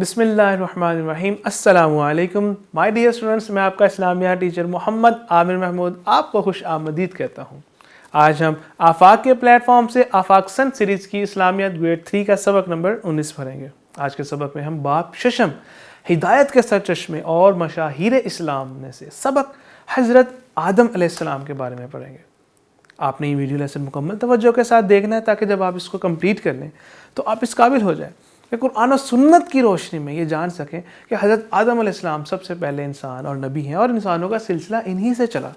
بسم اللہ الرحمن الرحیم۔ السلام علیکم مائی ڈیئر اسٹوڈنٹس، میں آپ کا اسلامیہ ٹیچر محمد عامر محمود آپ کو خوش آمدید کہتا ہوں۔ آج ہم آفاق کے پلیٹ فارم سے آفاق سن سیریز کی اسلامیات گریڈ 3 کا سبق نمبر 19 پڑھیں گے۔ آج کے سبق میں ہم باب ششم ہدایت کے سرچشمے اور مشاہیر اسلام میں سے سبق حضرت آدم علیہ السلام کے بارے میں پڑھیں گے۔ آپ نے یہ ویڈیو لیسن مکمل توجہ کے ساتھ دیکھنا ہے تاکہ جب آپ اس کو کمپلیٹ کر لیں تو آپ اس قابل ہو جائیں کہ قرآن و سنت کی روشنی میں یہ جان سکیں کہ حضرت آدم علیہ السلام سب سے پہلے انسان اور نبی ہیں اور انسانوں کا سلسلہ انہی سے چلا۔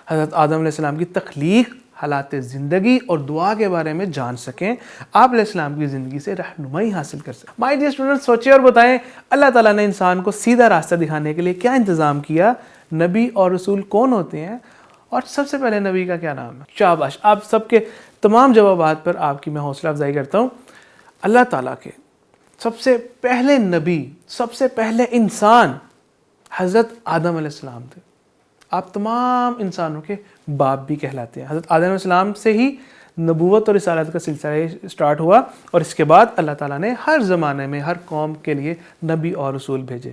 حضرت آدم علیہ السلام کی تخلیق، حالات زندگی اور دعا کے بارے میں جان سکیں، آپ علیہ السلام کی زندگی سے رہنمائی حاصل کر سکیں۔ مائی ڈیئر اسٹوڈنٹ، سوچیں اور بتائیں اللہ تعالیٰ نے انسان کو سیدھا راستہ دکھانے کے لیے کیا انتظام کیا؟ نبی اور رسول کون ہوتے ہیں اور سب سے پہلے نبی کا کیا نام ہے؟ شاباش، آپ سب کے تمام جوابات پر آپ کی میں حوصلہ افزائی کرتا ہوں۔ اللہ تعالیٰ کے سب سے پہلے نبی، سب سے پہلے انسان حضرت آدم علیہ السلام تھے۔ آپ تمام انسانوں کے باپ بھی کہلاتے ہیں۔ حضرت آدم علیہ السلام سے ہی نبوت اور رسالت کا سلسلہ سٹارٹ ہوا اور اس کے بعد اللہ تعالیٰ نے ہر زمانے میں ہر قوم کے لیے نبی اور رسول بھیجے،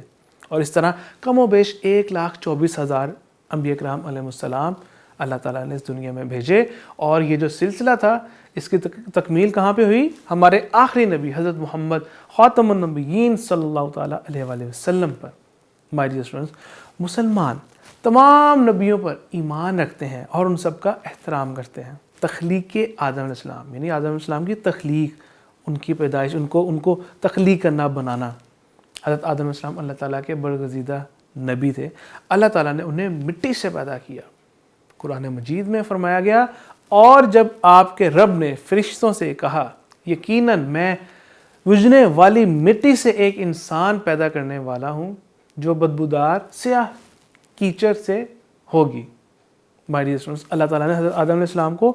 اور اس طرح کم و بیش 1,24,000 انبیاء کرام علیہ السلام اللہ تعالیٰ نے اس دنیا میں بھیجے۔ اور یہ جو سلسلہ تھا اس کی تکمیل کہاں پہ ہوئی؟ ہمارے آخری نبی حضرت محمد خاتم النبیین صلی اللہ تعالیٰ علیہ وآلہ وسلم پر۔ مائی ڈیئر اسٹوڈنٹس، مسلمان تمام نبیوں پر ایمان رکھتے ہیں اور ان سب کا احترام کرتے ہیں۔ تخلیق آدم علیہ السلام یعنی آدم علیہ السلام کی تخلیق، ان کی پیدائش، ان کو تخلیق کرنا، بنانا۔ حضرت آدم علیہ السلام اللہ تعالیٰ کے برگزیدہ نبی تھے۔ اللہ تعالیٰ نے انہیں مٹی سے پیدا کیا۔ قرآن مجید میں فرمایا گیا، اور جب آپ کے رب نے فرشتوں سے کہا یقیناً میں بجھنے والی مٹی سے ایک انسان پیدا کرنے والا ہوں جو بدبودار سیاہ کیچڑ سے ہوگی۔ مائی ڈیئر اسٹوڈنٹس، اللہ تعالیٰ نے حضرت آدم علیہ السلام کو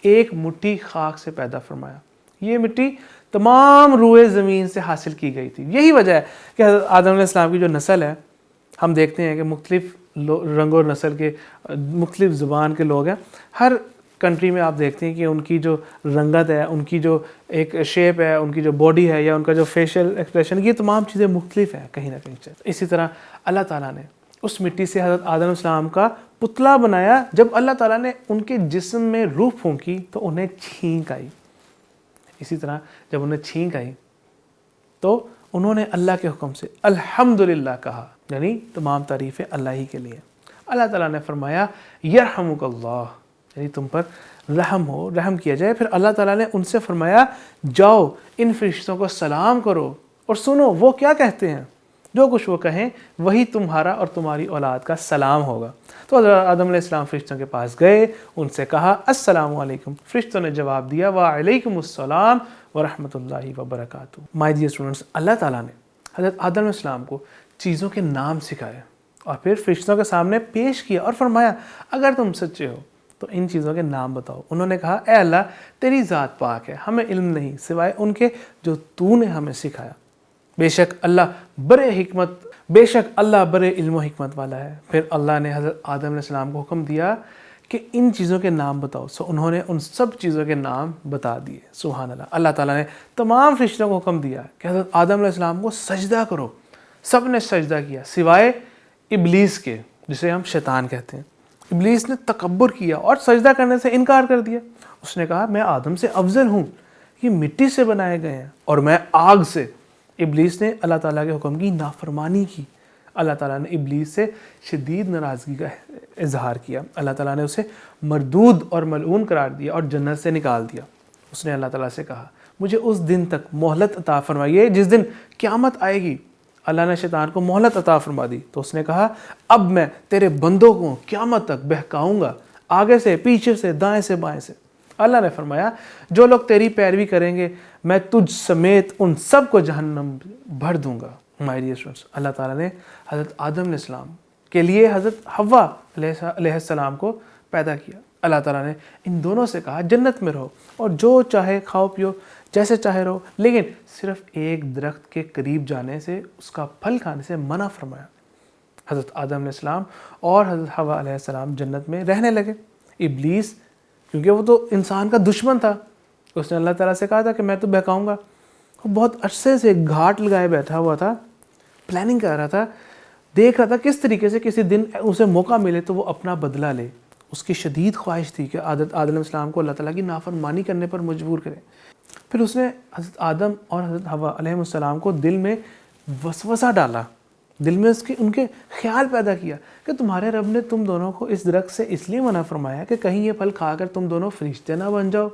ایک مٹھی خاک سے پیدا فرمایا۔ یہ مٹی تمام روئے زمین سے حاصل کی گئی تھی۔ یہی وجہ ہے کہ حضرت آدم علیہ السلام کی جو نسل ہے، ہم دیکھتے ہیں کہ مختلف رنگ اور نسل کے مختلف زبان کے لوگ ہیں۔ ہر کنٹری میں آپ دیکھتے ہیں کہ ان کی جو رنگت ہے، ان کی جو ایک شیپ ہے، ان کی جو باڈی ہے یا ان کا جو فیشل ایکسپریشن، یہ تمام چیزیں مختلف ہیں کہیں نہ کہیں سے۔ اسی طرح اللہ تعالیٰ نے اس مٹی سے حضرت آدم علیہ السلام کا پتلا بنایا۔ جب اللہ تعالیٰ نے ان کے جسم میں روح پھونکی تو انہیں چھینک آئی۔ اسی طرح جب انہیں چھینک آئی تو انہوں نے اللہ کے حکم سے الحمدللہ کہا، یعنی تمام تعریفیں اللہ ہی کے لیے۔ اللہ تعالیٰ نے فرمایا یرحمک اللہ، یعنی تم پر رحم ہو، رحم کیا جائے۔ پھر اللہ تعالیٰ نے ان سے فرمایا جاؤ ان فرشتوں کو سلام کرو اور سنو وہ کیا کہتے ہیں، جو کچھ وہ کہیں وہی تمہارا اور تمہاری اولاد کا سلام ہوگا۔ تو حضرت آدم علیہ السلام فرشتوں کے پاس گئے، ان سے کہا السلام علیکم۔ فرشتوں نے جواب دیا وعلیکم السلام ورحمۃ اللہ وبرکاتہ۔ مائی ڈیئر اسٹوڈنٹس، اللہ تعالیٰ نے حضرت آدم علیہ السلام کو چیزوں کے نام سکھائے اور پھر فرشتوں کے سامنے پیش کیا اور فرمایا اگر تم سچے ہو تو ان چیزوں کے نام بتاؤ۔ انہوں نے کہا اے اللہ تیری ذات پاک ہے، ہمیں علم نہیں سوائے ان کے جو تو نے ہمیں سکھایا۔ بے شک اللہ بڑے علم و حکمت والا ہے۔ پھر اللہ نے حضرت آدم علیہ السلام کو حکم دیا کہ ان چیزوں کے نام بتاؤ۔ سو انہوں نے ان سب چیزوں کے نام بتا دیے۔ سبحان اللہ۔ اللہ تعالیٰ نے تمام فرشتوں کو حکم دیا کہ حضرت آدم علیہ السلام کو سجدہ کرو۔ سب نے سجدہ کیا سوائے ابلیس کے، جسے ہم شیطان کہتے ہیں۔ ابلیس نے تکبر کیا اور سجدہ کرنے سے انکار کر دیا۔ اس نے کہا میں آدم سے افضل ہوں، یہ مٹی سے بنائے گئے ہیں اور میں آگ سے۔ ابلیس نے اللہ تعالیٰ کے حکم کی نافرمانی کی۔ اللہ تعالیٰ نے ابلیس سے شدید ناراضگی کا اظہار کیا۔ اللہ تعالیٰ نے اسے مردود اور ملعون قرار دیا اور جنت سے نکال دیا۔ اس نے اللہ تعالیٰ سے کہا مجھے اس دن تک مہلت عطا فرمائیے جس دن قیامت آئے گی۔ اللہ نے شیطان کو مہلت عطا فرما دی تو اس نے کہا اب میں تیرے بندوں کو قیامت تک بہکاؤں گا، آگے سے، پیچھے سے، دائیں سے، بائیں سے۔ اللہ نے فرمایا جو لوگ تیری پیروی کریں گے میں تجھ سمیت ان سب کو جہنم بھر دوں گا۔ مائی ڈیئر اسٹوڈنٹس، اللہ تعالیٰ نے حضرت آدم علیہ السلام کے لیے حضرت حوا علیہ السلام کو پیدا کیا۔ اللہ تعالیٰ نے ان دونوں سے کہا جنت میں رہو اور جو چاہے کھاؤ پیو، جیسے چاہے رہو، لیکن صرف ایک درخت کے قریب جانے سے، اس کا پھل کھانے سے منع فرمایا۔ حضرت آدم علیہ السلام اور حضرت حوا علیہ السلام جنت میں رہنے لگے۔ ابلیس کیونکہ وہ تو انسان کا دشمن تھا، اس نے اللہ تعالیٰ سے کہا تھا کہ میں تو بہکاؤں گا۔ وہ بہت عرصے سے گھاٹ لگائے بیٹھا ہوا تھا پلاننگ کر رہا تھا، دیکھ رہا تھا کس طریقے سے کسی دن اسے موقع ملے تو وہ اپنا بدلہ لے. اس کی شدید خواہش تھی کہ حضرت آدم علیہ السلام کو اللہ تعالیٰ کی نافرمانی کرنے پر مجبور کرے. پھر اس نے حضرت آدم اور حضرت حوا علیہ السلام کو دل میں وسوسہ ڈالا، دل میں ان کے خیال پیدا کیا کہ تمہارے رب نے تم دونوں کو اس درخت سے اس لیے منع فرمایا کہ کہیں یہ پھل کھا کر تم دونوں فرشتے نہ بن جاؤ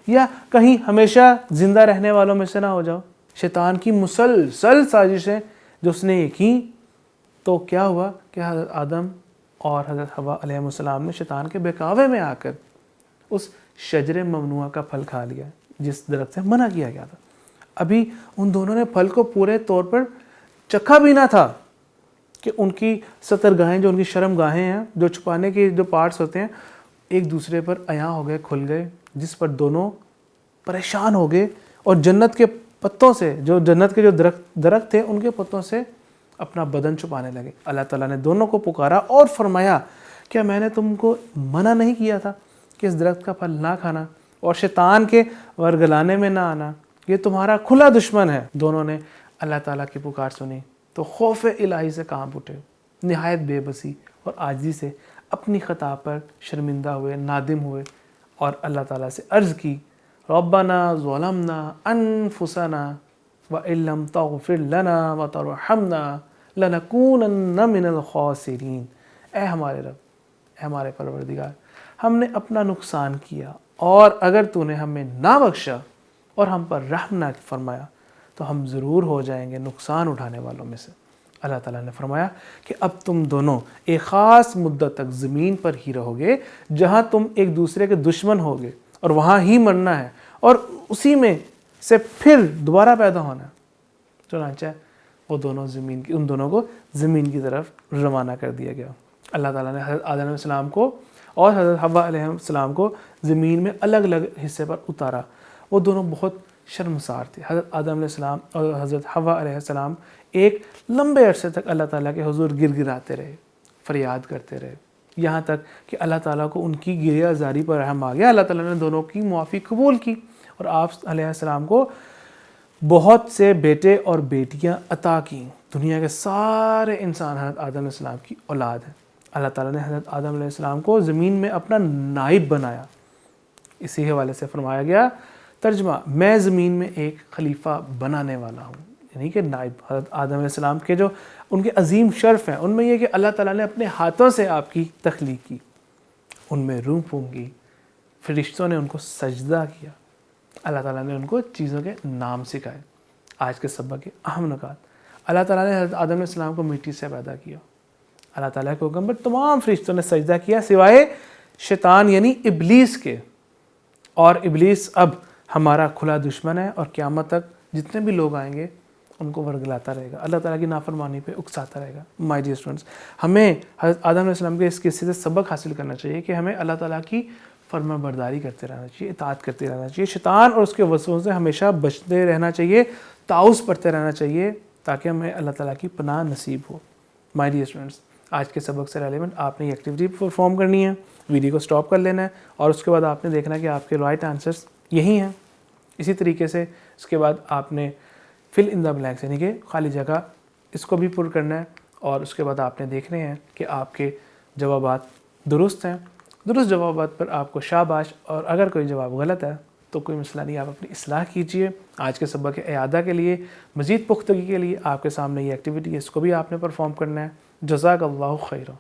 یا کہیں ہمیشہ زندہ رہنے والوں میں سے نہ ہو جاؤ. شیطان کی مسلسل سازشیں جو اس نے یہ کی، تو کیا ہوا کہ حضرت آدم اور حضرت حوا علیہ السلام نے شیطان کے بہکاوے میں آ کر اس شجر ممنوعہ کا پھل کھا لیا جس درخت سے منع کیا گیا تھا. ابھی ان دونوں نے پھل کو پورے طور پر چکھا بھی نہ تھا کہ ان کی سترگاہیں، جو ان کی شرم گاہیں ہیں، جو چھپانے کے جو پارٹس ہوتے ہیں، ایک دوسرے پر عیاں ہو گئے، کھل گئے، جس پر دونوں پریشان ہو گئے اور جنت کے پتوں سے، جو جنت کے جو درخت تھے ان کے پتوں سے اپنا بدن چھپانے لگے. اللہ تعالیٰ نے دونوں کو پکارا اور فرمایا کیا میں نے تم کو منع نہیں کیا تھا کہ اس درخت کا پھل نہ کھانا اور شیطان کے ورگلانے میں نہ آنا؟ یہ تمہارا کھلا دشمن ہے. دونوں نے اللہ تعالیٰ کی پکار سنی تو خوف الہی سے کانپ اٹھے، نہایت بے بسی اور عاجزی سے اپنی خطا پر شرمندہ ہوئے، نادم ہوئے اور اللہ تعالیٰ سے عرض کی ربنا ظلمنا انفسنا وَإِن لَّمْ تَغْفِرْ لَنَا وَتَرْحَمْنَا لَنَكُونَنَّ مِنَ الْخَاسِرِينَ. اے ہمارے رب، اے ہمارے پروردگار، ہم نے اپنا نقصان کیا اور اگر تو نے ہمیں نہ بخشا اور ہم پر رحم نہ فرمایا تو ہم ضرور ہو جائیں گے نقصان اٹھانے والوں میں سے. اللہ تعالیٰ نے فرمایا کہ اب تم دونوں ایک خاص مدت تک زمین پر ہی رہو گے جہاں تم ایک دوسرے کے دشمن ہوگے اور وہاں ہی مرنا ہے اور اسی میں سے پھر دوبارہ پیدا ہونا. چنانچہ وہ دونوں ان دونوں کو زمین کی طرف روانہ کر دیا گیا. اللہ تعالیٰ نے حضرت آدم علیہ السلام کو اور حضرت حوا علیہ السلام کو زمین میں الگ الگ حصے پر اتارا. وہ دونوں بہت شرمسار تھے. حضرت آدم علیہ السلام اور حضرت حوا علیہ السلام ایک لمبے عرصے تک اللہ تعالیٰ کے حضور گر گراتے رہے، فریاد کرتے رہے، یہاں تک کہ اللہ تعالیٰ کو ان کی گریہ زاری پر رحم آ گیا. اللہ تعالیٰ نے دونوں کی معافی قبول کی اور آپ علیہ السلام کو بہت سے بیٹے اور بیٹیاں عطا کی. دنیا کے سارے انسان حضرت آدم علیہ السلام کی اولاد ہیں. اللہ تعالیٰ نے حضرت آدم علیہ السلام کو زمین میں اپنا نائب بنایا. اسی حوالے سے فرمایا گیا ترجمہ، میں زمین میں ایک خلیفہ بنانے والا ہوں، یعنی کہ نائب. حضرت آدم علیہ السلام کے جو ان کے عظیم شرف ہیں ان میں یہ کہ اللہ تعالیٰ نے اپنے ہاتھوں سے آپ کی تخلیق کی، ان میں روح پھونکی، فرشتوں نے ان کو سجدہ کیا، اللہ تعالیٰ نے ان کو چیزوں کے نام سکھائے. آج کے سبق کے اہم نکات: اللہ تعالیٰ نے حضرت آدم علیہ السلام کو مٹی سے پیدا کیا. اللہ تعالیٰ کے حکم پر تمام فرشتوں نے سجدہ کیا سوائے شیطان یعنی ابلیس کے، اور ابلیس اب ہمارا کھلا دشمن ہے اور قیامت تک جتنے بھی لوگ آئیں گے ان کو ورگلاتا رہے گا، اللہ تعالیٰ کی نافرمانی پہ اکساتا رہے گا. مائی ڈیئر اسٹوڈنٹس، ہمیں حضرت آدم علیہ السلام کے اس قصے سے سبق حاصل کرنا چاہیے کہ ہمیں اللہ تعالیٰ کی فرما برداری کرتے رہنا چاہیے، اطاعت کرتے رہنا چاہیے، شیطان اور اس کے وسوسوں سے ہمیشہ بچتے رہنا چاہیے، تعاوذ پڑھتے رہنا چاہیے تاکہ ہمیں اللہ تعالیٰ کی پناہ نصیب ہو. مائی ڈیئر اسٹوڈنٹس، آج کے سبق سے ریلیونٹ آپ نے یہ ایکٹیویٹی پرفارم کرنی ہے، ویڈیو کو سٹاپ کر لینا ہے اور اس کے بعد آپ نے دیکھنا ہے کہ آپ کے رائٹ آنسرس یہی ہیں. اسی طریقے سے اس کے بعد آپ نے فل ان دا بلینکس یعنی کہ خالی جگہ اس کو بھی پر کرنا ہے اور اس کے بعد آپ نے دیکھنے ہیں کہ آپ کے جوابات درست ہیں. درست جوابات پر آپ کو شاباش، اور اگر کوئی جواب غلط ہے تو کوئی مسئلہ نہیں، آپ اپنی اصلاح کیجئے. آج کے سبق کے اعادہ کے لیے، مزید پختگی کے لیے آپ کے سامنے یہ ایکٹیویٹی ہے، اس کو بھی آپ نے پرفارم کرنا ہے. جزاک اللہ خیرہ.